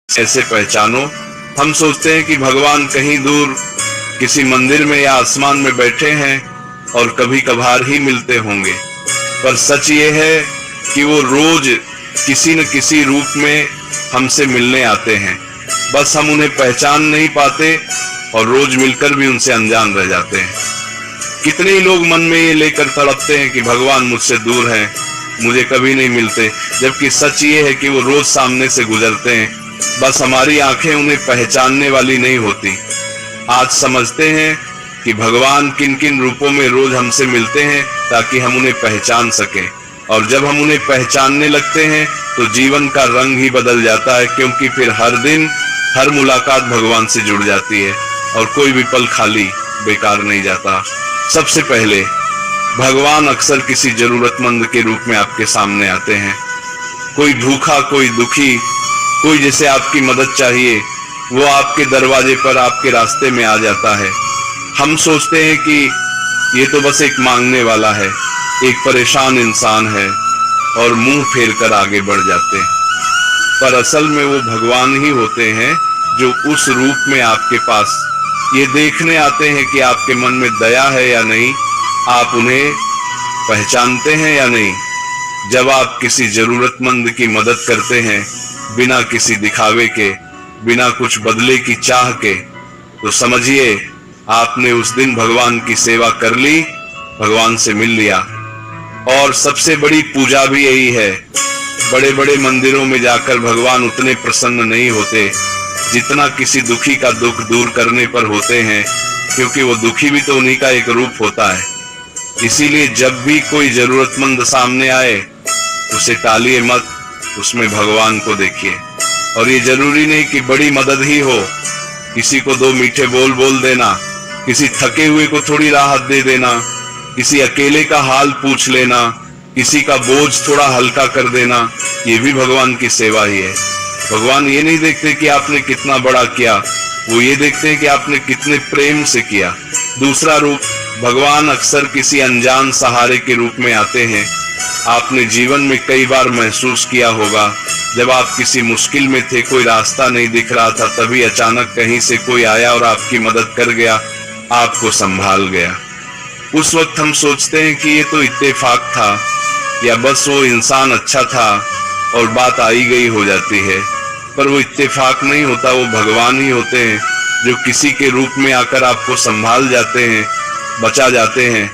कैसे पहचानो? हम सोचते हैं कि भगवान कहीं दूर किसी मंदिर में या आसमान में बैठे हैं और कभी कभार ही मिलते होंगे, पर सच ये है कि वो रोज किसी न किसी रूप में हमसे मिलने आते हैं। बस हम उन्हें पहचान नहीं पाते और रोज मिलकर भी उनसे अनजान रह जाते हैं। कितने ही लोग मन में ये लेकर तड़पते हैं कि भगवान मुझसे दूर हैं, मुझे कभी नहीं मिलते, जबकि सच ये है कि वो रोज सामने से गुजरते हैं, बस हमारी आंखें उन्हें पहचानने वाली नहीं होती। आज समझते हैं कि भगवान किन किन रूपों में रोज हमसे मिलते हैं ताकि हम उन्हें पहचान सकें, और जब हम उन्हें पहचानने लगते हैं तो जीवन का रंग ही बदल जाता है, क्योंकि फिर हर दिन हर मुलाकात भगवान से जुड़ जाती है और कोई भी पल खाली बेकार नहीं जाता। सबसे पहले भगवान अक्सर किसी जरूरतमंद के रूप में आपके सामने आते हैं। कोई भूखा, कोई दुखी, कोई जिसे आपकी मदद चाहिए, वो आपके दरवाजे पर, आपके रास्ते में आ जाता है। हम सोचते हैं कि ये तो बस एक मांगने वाला है, एक परेशान इंसान है, और मुंह फेर कर आगे बढ़ जाते हैं। पर असल में वो भगवान ही होते हैं जो उस रूप में आपके पास ये देखने आते हैं कि आपके मन में दया है या नहीं, आप उन्हें पहचानते हैं या नहीं। जब आप किसी जरूरतमंद की मदद करते हैं बिना किसी दिखावे के, बिना कुछ बदले की चाह के, तो समझिए आपने उस दिन भगवान की सेवा कर ली, भगवान से मिल लिया। और सबसे बड़ी पूजा भी यही है। बड़े बड़े मंदिरों में जाकर भगवान उतने प्रसन्न नहीं होते जितना किसी दुखी का दुख दूर करने पर होते हैं, क्योंकि वो दुखी भी तो उन्हीं का एक रूप होता है। इसीलिए जब भी कोई जरूरतमंद सामने आए उसे टालिए मत, उसमें भगवान को देखिए। और ये जरूरी नहीं कि बड़ी मदद ही हो, किसी को दो मीठे बोल बोल देना, किसी थके हुए को थोड़ी राहत दे देना, किसी अकेले का हाल पूछ लेना, किसी का बोझ थोड़ा हल्का कर देना, ये भी भगवान की सेवा ही है। भगवान ये नहीं देखते कि आपने कितना बड़ा किया, वो ये देखते हैं कि आपने कितने प्रेम से किया। दूसरा रूप, भगवान अक्सर किसी अनजान सहारे के रूप में आते हैं। आपने जीवन में कई बार महसूस किया होगा, जब आप किसी मुश्किल में थे, कोई रास्ता नहीं दिख रहा था, तभी अचानक कहीं से कोई आया और आपकी मदद कर गया, आपको संभाल गया। उस वक्त हम सोचते हैं कि ये तो इत्तेफाक था, या बस वो इंसान अच्छा था और बात आई गई हो जाती है। पर वो इत्तेफाक नहीं होता, वो भगवान ही होते हैं जो किसी के रूप में आकर आपको संभाल जाते हैं, बचा जाते हैं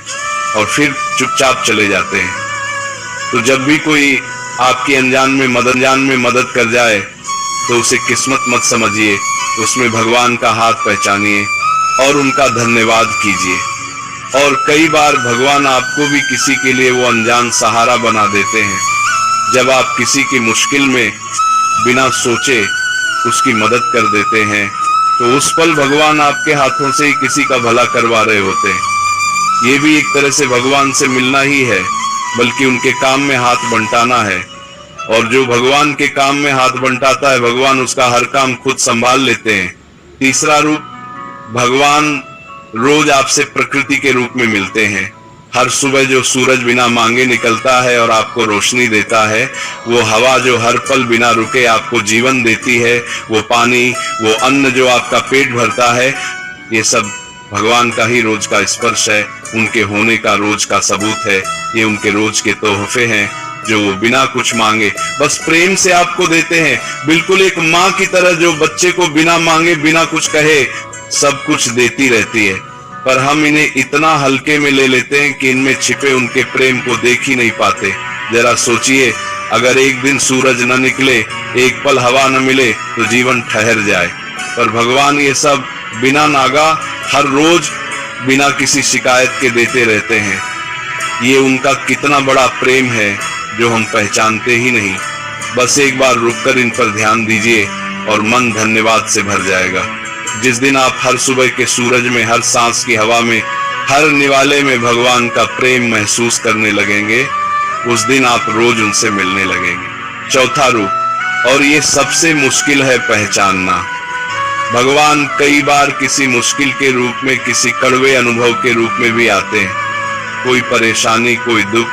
और फिर चुपचाप चले जाते हैं। तो जब भी कोई आपकी अनजान में मदद कर जाए तो उसे किस्मत मत समझिए, उसमें भगवान का हाथ पहचानिए और उनका धन्यवाद कीजिए। और कई बार भगवान आपको भी किसी के लिए वो अनजान सहारा बना देते हैं। जब आप किसी की मुश्किल में बिना सोचे उसकी मदद कर देते हैं तो उस पल भगवान आपके हाथों से ही किसी का भला करवा रहे होते हैं। ये भी एक तरह से भगवान से मिलना ही है, बल्कि उनके काम में हाथ बंटाना है। और जो भगवान के काम में हाथ बंटाता है, भगवान उसका हर काम खुद संभाल लेते हैं। तीसरा रूप, भगवान रोज आपसे प्रकृति के रूप में मिलते हैं। हर सुबह जो सूरज बिना मांगे निकलता है और आपको रोशनी देता है, वो हवा जो हर पल बिना रुके आपको जीवन देती है, वो पानी, वो अन्न जो आपका पेट भरता है, ये सब भगवान का ही रोज का स्पर्श है, उनके होने का रोज का सबूत है। ये उनके रोज के तोहफे हैं जो वो बिना कुछ मांगे बस प्रेम से आपको देते हैं। बिल्कुल एक माँ की तरह जो बच्चे को बिना मांगे, बिना कुछ कहे सब कुछ देती रहती है। पर हम इन्हें इतना हल्के में ले लेते हैं कि इनमें छिपे उनके प्रेम को देख ही नहीं पाते। जरा सोचिए, अगर एक दिन सूरज न निकले, एक पल हवा न मिले तो जीवन ठहर जाए। पर भगवान ये सब बिना नागा हर रोज बिना किसी शिकायत के देते रहते हैं। ये उनका कितना बड़ा प्रेम है जो हम पहचानते ही नहीं। बस एक बार रुककर इन पर ध्यान दीजिए और मन धन्यवाद से भर जाएगा। जिस दिन आप हर सुबह के सूरज में, हर सांस की हवा में, हर निवाले में भगवान का प्रेम महसूस करने लगेंगे, उस दिन आप रोज उनसे मिलने लगेंगे। चौथा रूप, और ये सबसे मुश्किल है पहचानना, भगवान कई बार किसी मुश्किल के रूप में, किसी कड़वे अनुभव के रूप में भी आते हैं। कोई परेशानी, कोई दुख,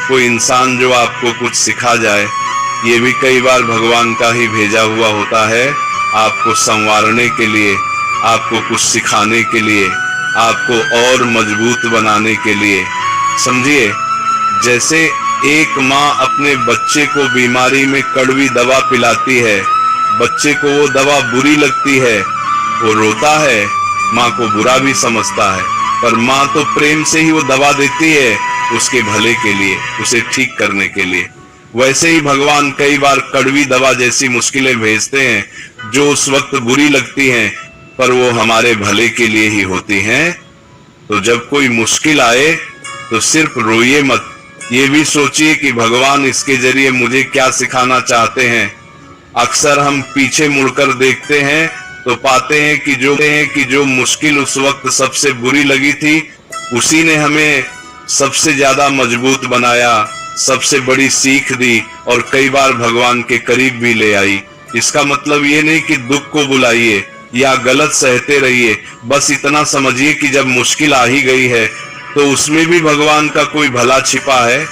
कोई इंसान जो आपको कुछ सिखा जाए, ये भी कई बार भगवान का ही भेजा हुआ होता है, आपको संवारने के लिए, आपको कुछ सिखाने के लिए, आपको और मजबूत बनाने के लिए। समझिए, जैसे एक माँ अपने बच्चे को बीमारी में कड़वी दवा पिलाती है, बच्चे को वो दवा बुरी लगती है, वो रोता है, माँ को बुरा भी समझता है, पर माँ तो प्रेम से ही वो दवा देती है उसके भले के लिए, उसे ठीक करने के लिए। वैसे ही भगवान कई बार कड़वी दवा जैसी मुश्किलें भेजते हैं जो उस वक्त बुरी लगती हैं, पर वो हमारे भले के लिए ही होती हैं। तो जब कोई मुश्किल आए तो सिर्फ रोइए मत, ये भी सोचिए कि भगवान इसके जरिए मुझे क्या सिखाना चाहते हैं। अक्सर हम पीछे मुड़कर देखते हैं तो पाते हैं कि जो मुश्किल उस वक्त सबसे बुरी लगी थी, उसी ने हमें सबसे ज्यादा मजबूत बनाया, सबसे बड़ी सीख दी और कई बार भगवान के करीब भी ले आई। इसका मतलब ये नहीं कि दुख को बुलाइए या गलत सहते रहिए, बस इतना समझिए कि जब मुश्किल आ ही गई है तो उसमें भी भगवान का कोई भला छिपा है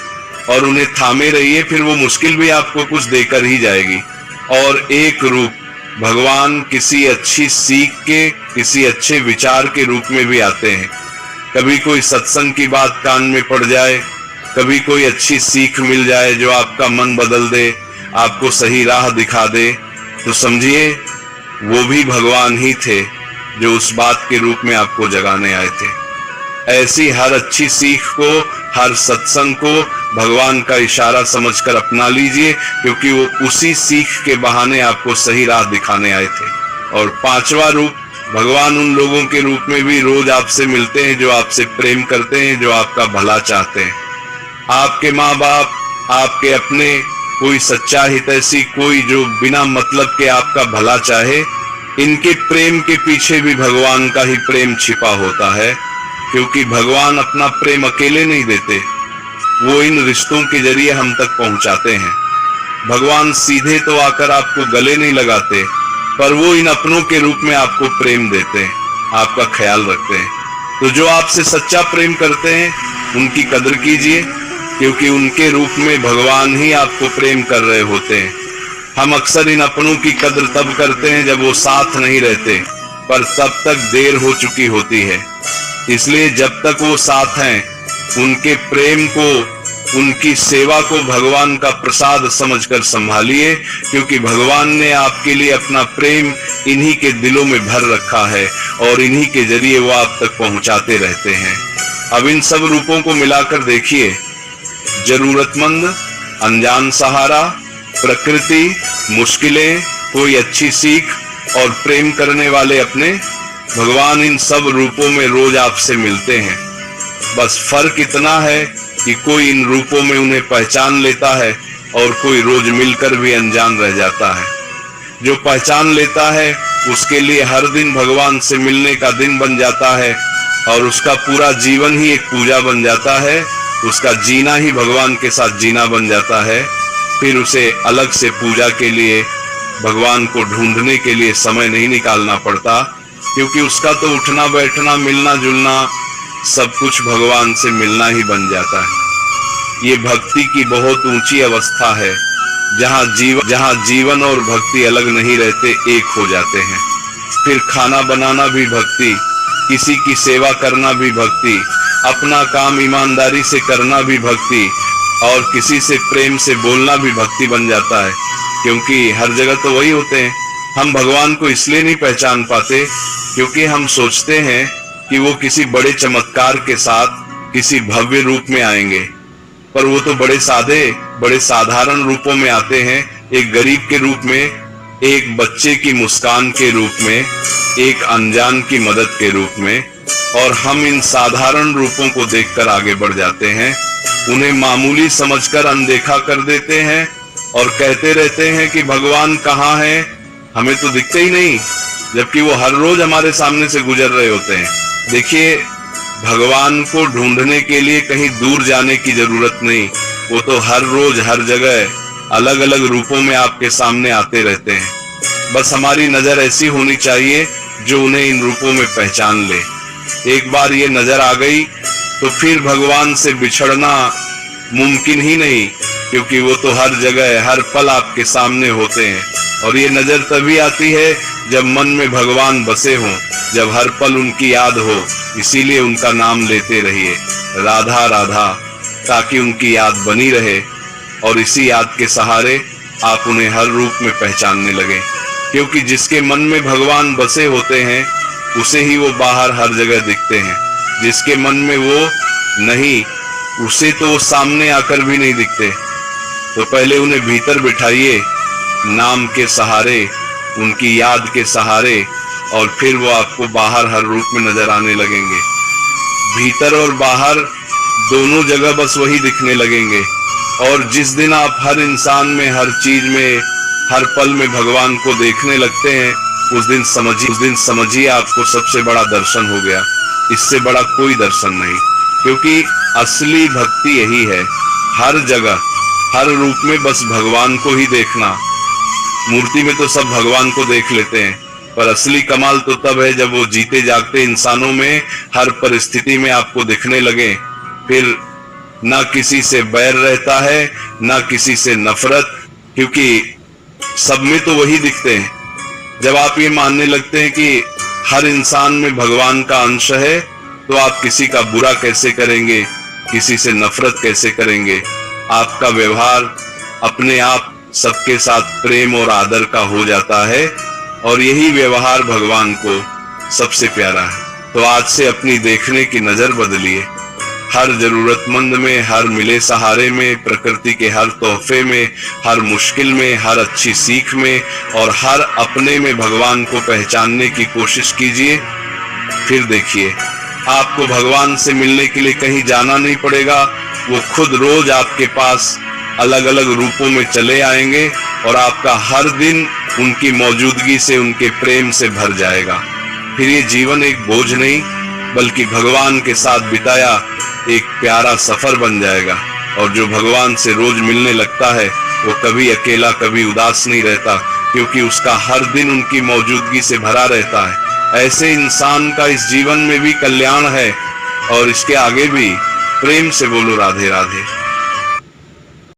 और उन्हें थामे रहिए, फिर वो मुश्किल भी आपको कुछ देकर ही जाएगी। और एक रूप भगवान किसी अच्छी सीख के, किसी अच्छे विचार के रूप में भी आते हैं। कभी कोई सत्संग की बात कान में पड़ जाए, कभी कोई अच्छी सीख मिल जाए जो आपका मन बदल दे, आपको सही राह दिखा दे, तो समझिए वो भी भगवान ही थे जो उस बात के रूप में आपको जगाने आए थे। ऐसी हर अच्छी सीख को, हर सत्संग को भगवान का इशारा समझकर अपना लीजिए, क्योंकि वो उसी सीख के बहाने आपको सही राह दिखाने आए थे। और पांचवा रूप, भगवान उन लोगों के रूप में भी रोज आपसे मिलते हैं जो आपसे प्रेम करते हैं, जो आपका भला चाहते हैं। आपके माँ बाप, आपके अपने, कोई सच्चा हितैषी, कोई जो बिना मतलब के आपका भला चाहे, इनके प्रेम के पीछे भी भगवान का ही प्रेम छिपा होता है। क्योंकि भगवान अपना प्रेम अकेले नहीं देते, वो इन रिश्तों के जरिए हम तक पहुंचाते हैं। भगवान सीधे तो आकर आपको गले नहीं लगाते, पर वो इन अपनों के रूप में आपको प्रेम देते हैं, आपका ख्याल रखते हैं। तो जो आपसे सच्चा प्रेम करते हैं उनकी कदर कीजिए, क्योंकि उनके रूप में भगवान ही आपको प्रेम कर रहे होते हैं। हम अक्सर इन अपनों की कदर तब करते हैं जब वो साथ नहीं रहते, पर तब तक देर हो चुकी होती है। इसलिए जब तक वो साथ हैं, उनके प्रेम को, उनकी सेवा को भगवान का प्रसाद समझकर संभालिए, क्योंकि भगवान ने आपके लिए अपना प्रेम इन्हीं के दिलों में भर रखा है और इन्हीं के जरिए वो आप तक पहुंचाते रहते हैं। अब इन सब रूपों को मिलाकर देखिए, जरूरतमंद, अनजान सहारा, प्रकृति, मुश्किलें, कोई अच्छी सीख और प्रेम करने वाले अपने, भगवान इन सब रूपों में रोज आपसे मिलते हैं। बस फर्क इतना है कि कोई इन रूपों में उन्हें पहचान लेता है और कोई रोज मिलकर भी अनजान रह जाता है। जो पहचान लेता है उसके लिए हर दिन भगवान से मिलने का दिन बन जाता है और उसका पूरा जीवन ही एक पूजा बन जाता है, उसका जीना ही भगवान के साथ जीना बन जाता है। फिर उसे अलग से पूजा के लिए, भगवान को ढूंढने के लिए समय नहीं निकालना पड़ता, क्योंकि उसका तो उठना बैठना, मिलना जुलना, सब कुछ भगवान से मिलना ही बन जाता है। ये भक्ति की बहुत ऊंची अवस्था है, जहाँ जीवन और भक्ति अलग नहीं रहते, एक हो जाते हैं। फिर खाना बनाना भी भक्ति, किसी की सेवा करना भी भक्ति, अपना काम ईमानदारी से करना भी भक्ति और किसी से प्रेम से बोलना भी भक्ति बन जाता है। क्योंकि हर जगह तो वही होते हैं। हम भगवान को इसलिए नहीं पहचान पाते क्योंकि हम सोचते हैं कि वो किसी बड़े चमत्कार के साथ किसी भव्य रूप में आएंगे, पर वो तो बड़े सादे, बड़े साधारण रूपों में आते हैं। एक गरीब के रूप में, एक बच्चे की मुस्कान के रूप में, एक अनजान की मदद के रूप में। और हम इन साधारण रूपों को देखकर आगे बढ़ जाते हैं, उन्हें मामूली समझकर अनदेखा कर देते हैं और कहते रहते हैं कि भगवान कहाँ है, हमें तो दिखते ही नहीं, जबकि वो हर रोज हमारे सामने से गुजर रहे होते हैं। देखिए, भगवान को ढूंढने के लिए कहीं दूर जाने की जरूरत नहीं, वो तो हर रोज हर जगह अलग अलग रूपों में आपके सामने आते रहते हैं। बस हमारी नजर ऐसी होनी चाहिए जो उन्हें इन रूपों में पहचान ले। एक बार ये नजर आ गई तो फिर भगवान से बिछड़ना मुमकिन ही नहीं, क्योंकि वो तो हर जगह हर पल आपके सामने होते हैं। और ये नजर तभी आती है जब मन में भगवान बसे हों, जब हर पल उनकी याद हो। इसीलिए उनका नाम लेते रहिए, राधा राधा, ताकि उनकी याद बनी रहे और इसी याद के सहारे आप उन्हें हर रूप में पहचानने लगे। क्योंकि जिसके मन में भगवान बसे होते हैं उसे ही वो बाहर हर जगह दिखते हैं। जिसके मन में वो नहीं, उसे तो वो सामने आकर भी नहीं दिखते। तो पहले उन्हें भीतर बिठाइए नाम के सहारे, उनकी याद के सहारे, और फिर वो आपको बाहर हर रूप में नजर आने लगेंगे। भीतर और बाहर दोनों जगह बस वही दिखने लगेंगे। और जिस दिन आप हर इंसान में, हर चीज में, हर पल में भगवान को देखने लगते हैं, उस दिन समझिए आपको सबसे बड़ा दर्शन हो गया। इससे बड़ा कोई दर्शन नहीं। क्योंकि असली भक्ति यही है, हर जगह हर रूप में बस भगवान को ही देखना। मूर्ति में तो सब भगवान को देख लेते हैं, पर असली कमाल तो तब है जब वो जीते जागते इंसानों में हर परिस्थिति में आपको दिखने लगे। फिर ना किसी से बैर रहता है, ना किसी से नफरत, क्योंकि सब में तो वही दिखते हैं। जब आप ये मानने लगते हैं कि हर इंसान में भगवान का अंश है, तो आप किसी का बुरा कैसे करेंगे, किसी से नफरत कैसे करेंगे। आपका व्यवहार अपने आप सबके साथ प्रेम और आदर का हो जाता है, और यही व्यवहार भगवान को सबसे प्यारा है। तो आज से अपनी देखने की नजर बदलिए। हर जरूरतमंद में, हर मिले सहारे में, प्रकृति के हर तोहफे में, हर मुश्किल में, हर अच्छी सीख में और हर अपने में भगवान को पहचानने की कोशिश कीजिए। फिर देखिए, आपको भगवान से मिलने के लिए कहीं जाना नहीं पड़ेगा। वो खुद रोज आपके पास अलग अलग रूपों में चले आएंगे और आपका हर दिन उनकी मौजूदगी से, उनके प्रेम से भर जाएगा। फिर ये जीवन एक बोझ नहीं, बल्कि भगवान के साथ बिताया एक प्यारा सफर बन जाएगा। और जो भगवान से रोज मिलने लगता है वो कभी अकेला, कभी उदास नहीं रहता, क्योंकि उसका हर दिन उनकी मौजूदगी से भरा रहता है। ऐसे इंसान का इस जीवन में भी कल्याण है, और इसके आगे भी। प्रेम से बोलो राधे राधे।